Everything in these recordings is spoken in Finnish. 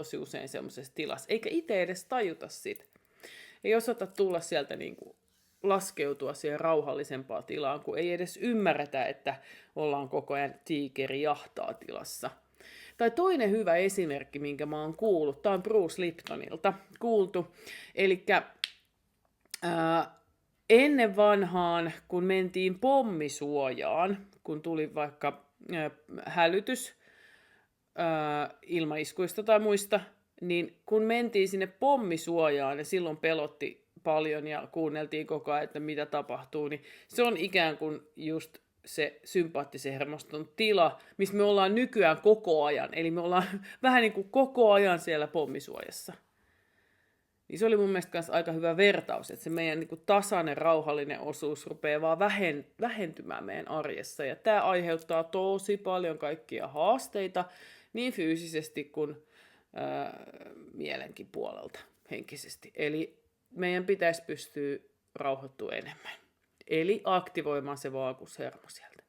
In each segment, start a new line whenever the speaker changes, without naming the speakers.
tosi usein semmoisessa tilassa, eikä itse edes tajuta sitä. Ei osata tulla sieltä niin kuin laskeutua siihen rauhallisempaan tilaan, kun ei edes ymmärretä, että ollaan koko ajan tiikeri jahtaa tilassa. Tai toinen hyvä esimerkki, minkä mä oon kuullut, tämä on Bruce Liptonilta kuultu. Eli ennen vanhaan, kun mentiin pommisuojaan, kun tuli vaikka hälytys ilmaiskuista tai muista, niin kun mentiin sinne pommisuojaan ja silloin pelotti paljon ja kuunneltiin koko ajan, että mitä tapahtuu, niin se on ikään kuin just se sympaattisen hermoston tila, missä me ollaan nykyään koko ajan. Eli me ollaan vähän niin kuin koko ajan siellä pommisuojassa. Niin se oli mun mielestä myös aika hyvä vertaus, että se meidän niin kuin tasainen, rauhallinen osuus rupeaa vaan vähentymään meidän arjessa. Ja tämä aiheuttaa tosi paljon kaikkia haasteita, niin fyysisesti kuin mielenkin puolelta, henkisesti. Eli meidän pitäisi pystyä rauhoittumaan enemmän. Eli aktivoimaan se vaagushermo sieltä.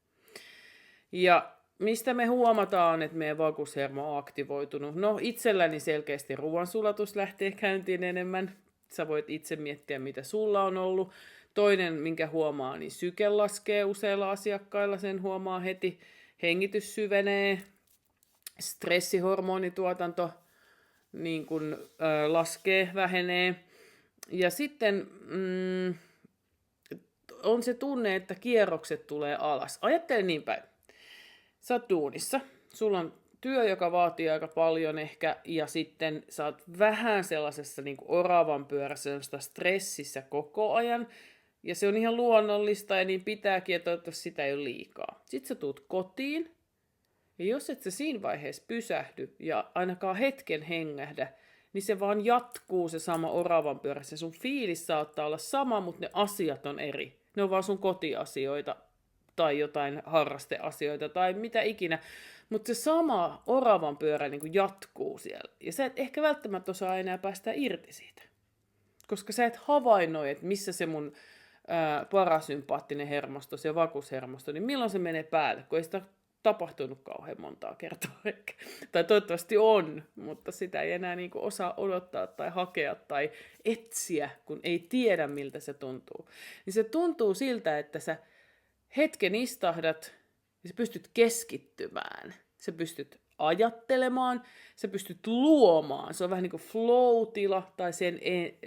Ja mistä me huomataan, että meidän vaagushermo on aktivoitunut? No itselläni selkeästi ruoansulatus lähtee käyntiin enemmän. Sä voit itse miettiä, mitä sulla on ollut. Toinen, minkä huomaa, niin syke laskee useilla asiakkailla, sen huomaa heti. Hengitys syvenee, stressihormonituotanto niin kun, laskee, vähenee. Ja sitten on se tunne, että kierrokset tulee alas. Ajattele niin päin. Sä oot duunissa. Sulla on työ, joka vaatii aika paljon ehkä, ja sitten sä oot vähän sellaisessa niin kuin oravan pyörässä, sellaisessa stressissä koko ajan. Ja se on ihan luonnollista, ja niin pitääkin, että toivottavasti sitä ei ole liikaa. Sitten sä tuut kotiin, ja jos et sä siinä vaiheessa pysähdy, ja ainakaan hetken hengähdä, niin se vaan jatkuu se sama oravan pyörässä. Sun fiilis saattaa olla sama, mutta ne asiat on eri. Ne on vaan sun kotiasioita, tai jotain harrasteasioita, tai mitä ikinä. Mutta se sama oravan pyörä niin kuin jatkuu siellä. Ja sä et ehkä välttämättä osaa enää päästä irti siitä. Koska sä et havainnoi, että missä se mun parasympaattinen hermosto, se vakushermosto, niin milloin se menee päälle, kun ei sitä tapahtunut kauhean montaa kertaa ehkä. Tai toivottavasti on, mutta sitä ei enää niin kuin osaa odottaa tai hakea tai etsiä, kun ei tiedä miltä se tuntuu. Niin se tuntuu siltä, että sä hetken istahdat ja sä pystyt keskittymään. Sä pystyt ajattelemaan, sä pystyt luomaan. Se on vähän niin kuin flow-tila tai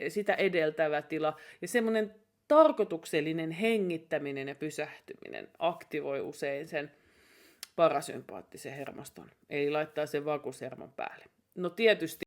sitä edeltävä tila. Ja semmoinen tarkoituksellinen hengittäminen ja pysähtyminen aktivoi usein sen parasympaattisen hermoston. Eli laittaa sen vakushermon päälle. No tietysti